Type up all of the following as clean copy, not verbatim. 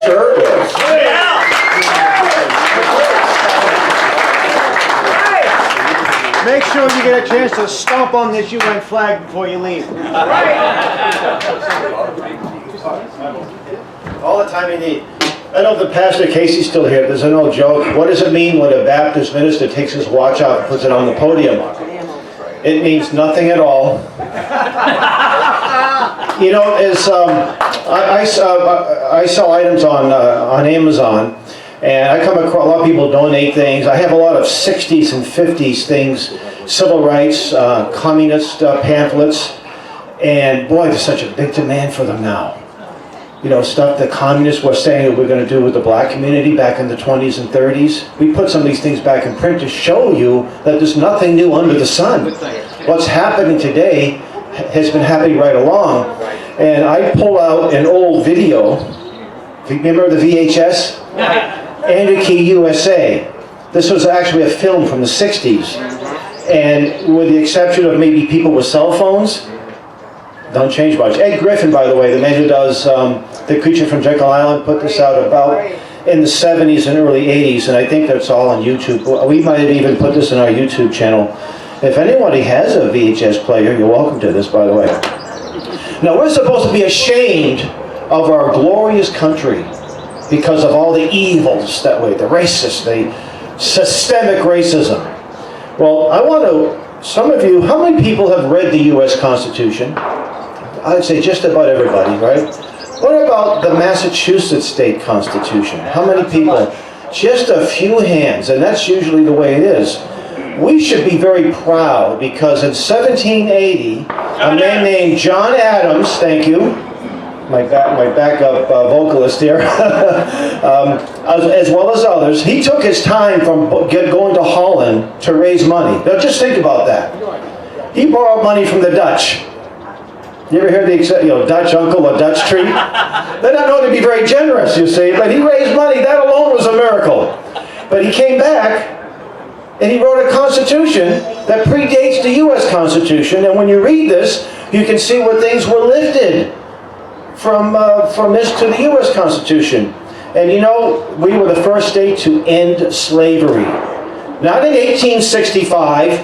Shurtleff. Make sure you get a chance to stomp on this UN flag before you leave. All the time you need. I know the Pastor Casey's still here. There's an old joke. What does it mean when a Baptist minister takes his watch off and puts it on the podium? It means nothing at all. You know, as I sell items on Amazon, and I come across a lot of people donate things. I have a lot of 60s and 50s things, civil rights, communist pamphlets, and boy, there's such a big demand for them now. You know, stuff the communists were saying that we're going to do with the black community back in the 20s and 30s. We put some of these things back in print to show you that there's nothing new under the sun. What's happening today has been happening right along. And I pull out an old video. Remember the VHS? Anarchy USA. This was actually a film from the 60s. And with the exception of maybe people with cell phones, don't change much. Ed Griffin, by the way, the man who does The Creature from Jekyll Island, put this out about in the 70s and early 80s, and I think that's all on YouTube. We might have even put this in our YouTube channel. If anybody has a VHS player, you're welcome to this, by the way. Now, we're supposed to be ashamed of our glorious country because of all the evils that way, the racist, the systemic racism. Well, I want to, some of you, how many people have read the U.S. Constitution? I'd say just about everybody, right? What about the Massachusetts State Constitution? How many people? Just a few hands, and that's usually the way it is. We should be very proud because in 1780, a man named John Adams, thank you, my backup vocalist here, as well as others, he took his time from going to Holland to raise money. Now just think about that. He borrowed money from the Dutch. You ever hear the Dutch uncle or Dutch treat? They're not known to be very generous, you see, but he raised money. That alone was a miracle. But he came back and he wrote a constitution that predates the U.S. Constitution. And when you read this, you can see where things were lifted from this to the U.S. Constitution. And you know, we were the first state to end slavery. Not in 1865,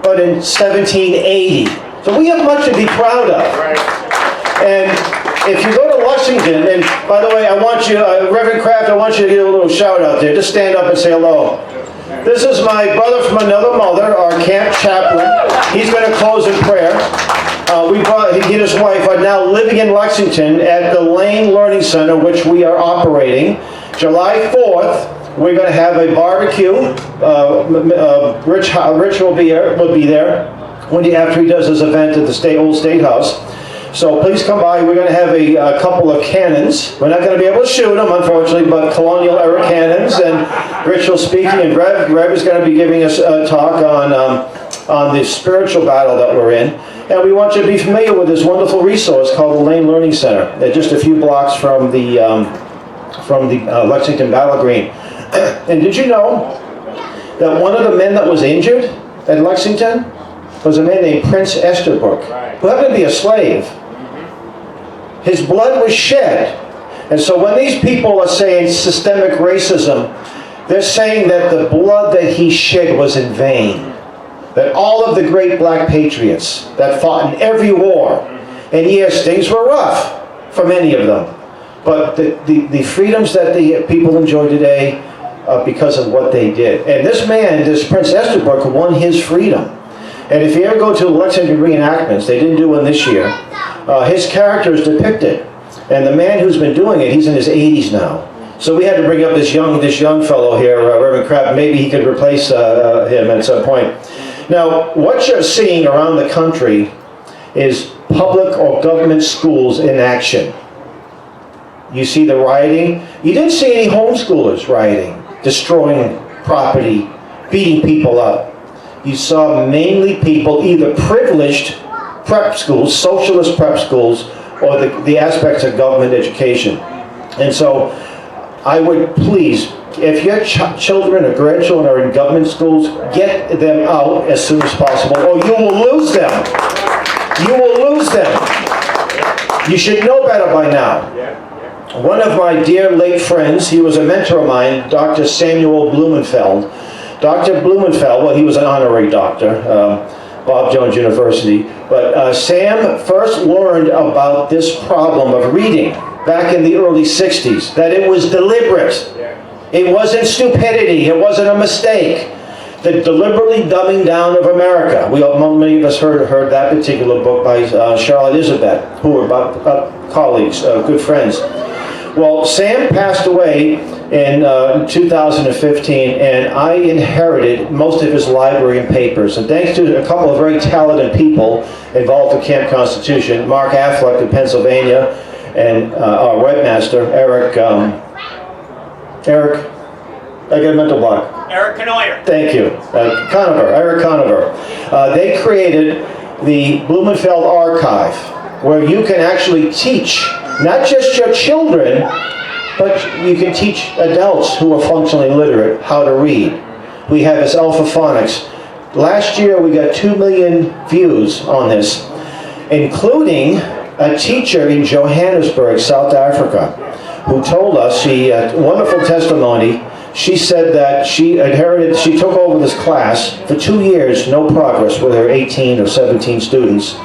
but in 1780. So we have much to be proud of. And if you go to Lexington, and by the way, I want you, Reverend Kraft, I want you to give a little shout out there. Just stand up and say hello. This is my brother from another mother, our camp chaplain. He's going to close in prayer. He and his wife are now living in Lexington at the Lane Learning Center, which we are operating. July 4th, we're going to have a barbecue. Rich will be there after he does his event at the old State House. So please come by. We're going to have a couple of cannons. We're not going to be able to shoot them, unfortunately, but colonial era cannons. And Rich will speak, and Rev is going to be giving us a talk on the spiritual battle that we're in. And we want you to be familiar with this wonderful resource called the Lane Learning Center. They're just a few blocks from the Lexington Battle Green. And did you know that one of the men that was injured at Lexington was a man named Prince Esterbrook, who happened to be a slave. His blood was shed. And so when these people are saying systemic racism, they're saying that the blood that he shed was in vain. That all of the great black patriots that fought in every war, and yes, things were rough for many of them, but the freedoms that the people enjoy today are because of what they did. And this man, this Prince Esterbrook, won his freedom. And if you ever go to Lexington reenactments, they didn't do one this year, his character is depicted. And the man who's been doing it, he's in his 80s now. So we had to bring up this young fellow here, Reverend Kraft. Maybe he could replace him at some point. Now, what you're seeing around the country is public or government schools in action. You see the rioting. You didn't see any homeschoolers rioting, destroying property, beating people up. You saw mainly people, either privileged prep schools, socialist prep schools, or the aspects of government education. And so I would please, if your children or grandchildren are in government schools, get them out as soon as possible, or you will lose them. You will lose them. You should know better by now. One of my dear late friends, he was a mentor of mine, Dr. Samuel Blumenfeld. Dr. Blumenfeld, well, he was an honorary doctor, Bob Jones University, but Sam first learned about this problem of reading back in the early 60s, that it was deliberate. It wasn't stupidity, it wasn't a mistake. The deliberately dumbing down of America. Many of us heard that particular book by Charlotte Isabet, who were colleagues, good friends. Well, Sam passed away in 2015, and I inherited most of his library and papers. And thanks to a couple of very talented people involved in Camp Constitution, Mark Affleck in Pennsylvania, and our webmaster, Eric, I got a mental block. Eric Conoyer. Thank you. Eric Conover. They created the Blumenfeld Archive, where you can actually teach not just your children, but you can teach adults who are functionally literate how to read. We have this alphaphonics. Last year we got 2 million views on this, including a teacher in Johannesburg, South Africa, who told us, wonderful testimony. She said that she took over this class for 2 years, no progress with her 18 or 17 students.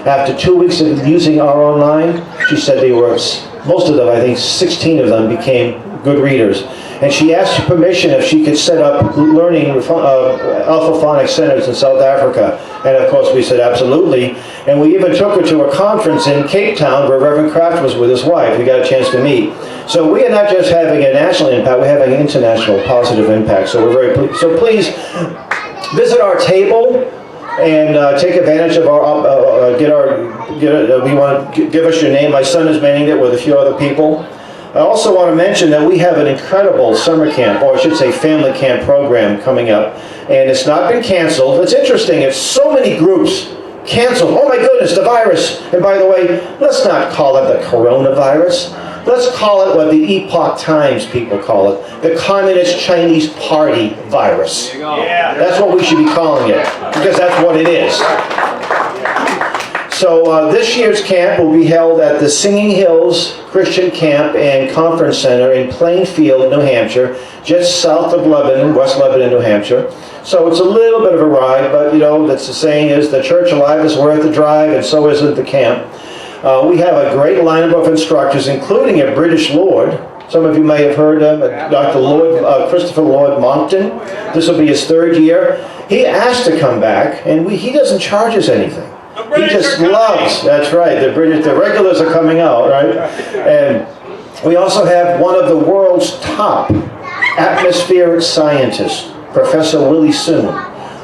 After 2 weeks of using our online, she said most of them, I think 16 of them, became good readers. And she asked permission if she could set up learning alphaphonic centers in South Africa. And of course we said absolutely. And we even took her to a conference in Cape Town where Reverend Kraft was with his wife. We got a chance to meet. So we are not just having a national impact, we're having an international positive impact. So we're very pleased. So please visit our table and take advantage of our, we want to give us your name. My son is manning it with a few other people. I also want to mention that we have an incredible summer camp, or I should say family camp program coming up, and it's not been canceled. It's interesting, it's so many groups canceled. Oh my goodness, the virus. And by the way, let's not call it the coronavirus. Let's call it what the Epoch Times people call it, the Communist Chinese Party virus. Yeah. That's what we should be calling it, because that's what it is. So this year's camp will be held at the Singing Hills Christian Camp and Conference Center in Plainfield, New Hampshire, just south of Lebanon, West Lebanon, New Hampshire. So it's a little bit of a ride, but that's the saying is the church alive is worth the drive, and so isn't the camp. We have a great lineup of instructors, including a British Lord. Some of you may have heard of Dr. Christopher Lord Monckton. This will be his 3rd year. He asked to come back, and he doesn't charge us anything. He just loves, that's right, the regulars are coming out, right? And we also have one of the world's top atmospheric scientists, Professor Willie Soon,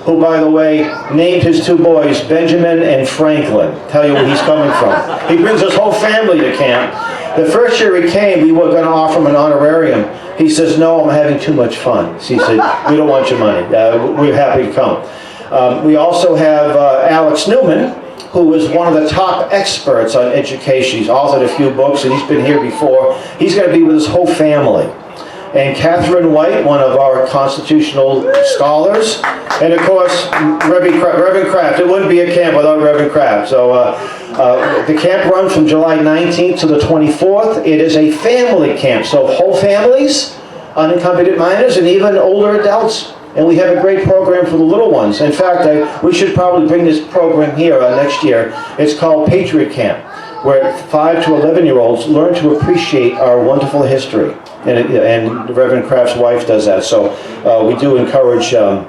who, by the way, named his 2 boys Benjamin and Franklin. Tell you where he's coming from. He brings his whole family to camp. The first year he came, we were going to offer him an honorarium. He says, no, I'm having too much fun. So he said, we don't want your money. We're happy to come. We also have Alex Newman, who is one of the top experts on education. He's authored a few books, and he's been here before. He's going to be with his whole family. And Catherine White, one of our constitutional scholars. And of course, Reverend Kraft. It wouldn't be a camp without Reverend Kraft. So the camp runs from July 19th to the 24th. It is a family camp, so whole families, unaccompanied minors, and even older adults. And we have a great program for the little ones. In fact, we should probably bring this program here next year. It's called Patriot Camp, where 5 to 11-year-olds learn to appreciate our wonderful history. And Reverend Kraft's wife does that. So we do encourage you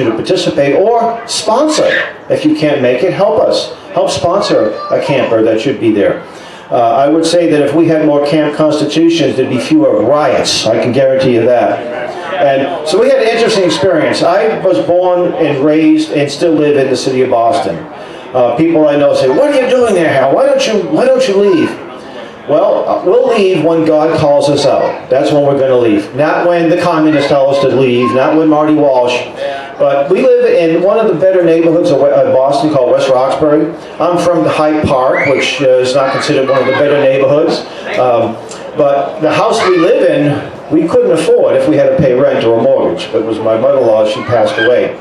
to participate or sponsor. If you can't make it, help us. Help sponsor a camper that should be there. I would say that if we had more camp constitutions, there'd be fewer riots. I can guarantee you that. And so we had an interesting experience. I was born and raised and still live in the city of Boston. People I know say, what are you doing there, Hal? Why don't you leave? Well, we'll leave when God calls us out. That's when we're going to leave. Not when the communists tell us to leave, not when Marty Walsh. But we live in one of the better neighborhoods of Boston called West Roxbury. I'm from the Hyde Park, which is not considered one of the better neighborhoods. But the house we live in, we couldn't afford if we had to pay rent or a mortgage. But it was my mother-in-law, she passed away.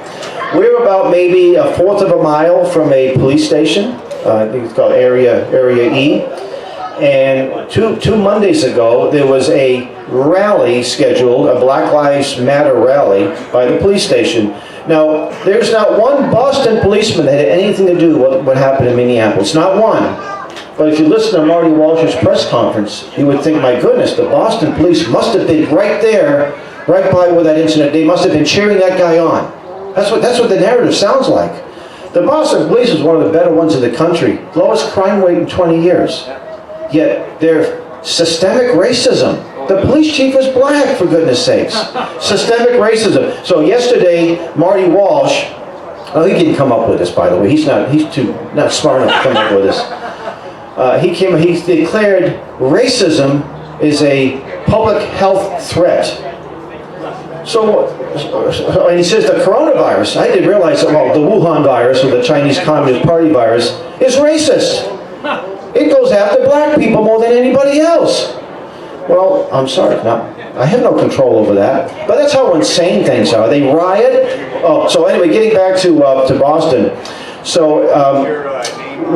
We're about maybe 1/4 of a mile from a police station. I think it's called Area E. And two Mondays ago, there was a rally scheduled, a Black Lives Matter rally by the police station. Now, there's not one Boston policeman that had anything to do with what happened in Minneapolis. Not one. But if you listen to Marty Walsh's press conference, you would think, my goodness, the Boston police must have been right there, right by where that incident. They must have been cheering that guy on. That's what the narrative sounds like. The Boston police is one of the better ones in the country. Lowest crime rate in 20 years. Yet they're systemic racism. The police chief is black, for goodness sakes. Systemic racism. So yesterday, Marty Walsh, oh, he didn't come up with this, by the way. He's not smart enough to come up with this. He declared racism is a public health threat. And he says the coronavirus, I didn't realize that, well, the Wuhan virus, or the Chinese Communist Party virus, is racist. It goes after black people more than anybody else. Well, I'm sorry, I have no control over that. But that's how insane things are. They riot. Oh, so anyway, getting back to Boston. So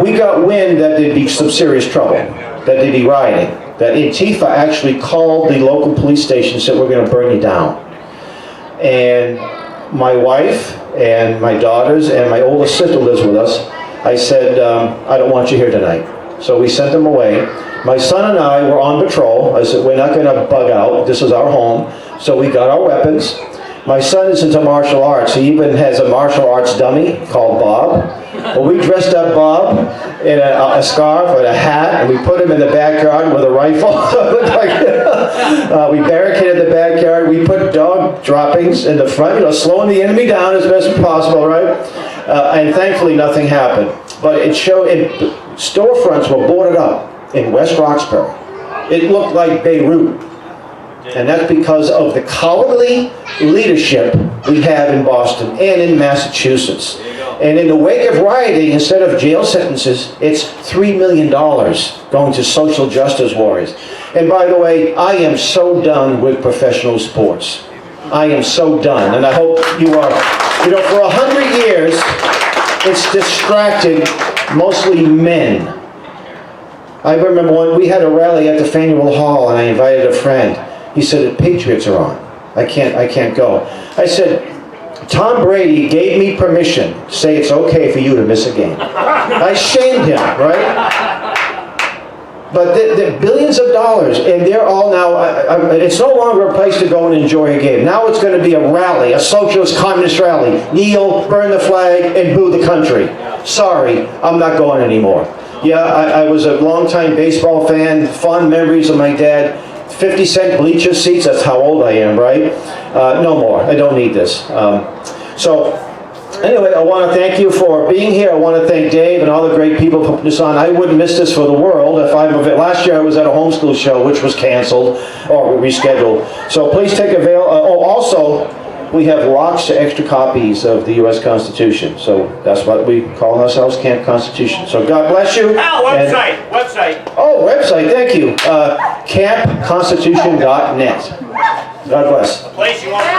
we got wind that there'd be some serious trouble, that they'd be rioting. That Antifa actually called the local police station and said, we're going to burn you down. And my wife and my daughters and my oldest sister lives with us. I said, I don't want you here tonight. So we sent them away. My son and I were on patrol. I said, we're not going to bug out. This is our home. So we got our weapons. My son is into martial arts. He even has a martial arts dummy called Bob. Well, we dressed up Bob in a scarf and a hat, and we put him in the backyard with a rifle. We barricaded the backyard. We put dog droppings in the front, slowing the enemy down as best as possible, right? And thankfully, nothing happened. But it showed, storefronts were boarded up in West Roxbury. It looked like Beirut. And that's because of the cowardly leadership we have in Boston and in Massachusetts. And in the wake of rioting, instead of jail sentences, it's $3 million going to social justice warriors. And by the way, I am so done with professional sports. I am so done. And I hope you are. For 100 years, it's distracted mostly men. I remember when we had a rally at the Faneuil Hall and I invited a friend. He said, the Patriots are on. I can't go. I said, Tom Brady gave me permission to say it's okay for you to miss a game. I shamed him, right? But they're billions of dollars, and they're all now, it's no longer a place to go and enjoy a game. Now it's going to be a rally, a socialist communist rally. Kneel, burn the flag, and boo the country. Sorry, I'm not going anymore. Yeah, I was a longtime baseball fan, fond memories of my dad. 50-cent bleacher seats, that's how old I am, right? No more, I don't need this. So anyway, I want to thank you for being here. I want to thank Dave and all the great people who put this on. I wouldn't miss this for the world. Last year I was at a homeschool show, which was canceled or rescheduled. So please take also, we have lots of extra copies of the U.S. Constitution. So that's what we call ourselves, Camp Constitution. So God bless you. Website. Oh, website, thank you. campconstitution.net. God bless. A place you want to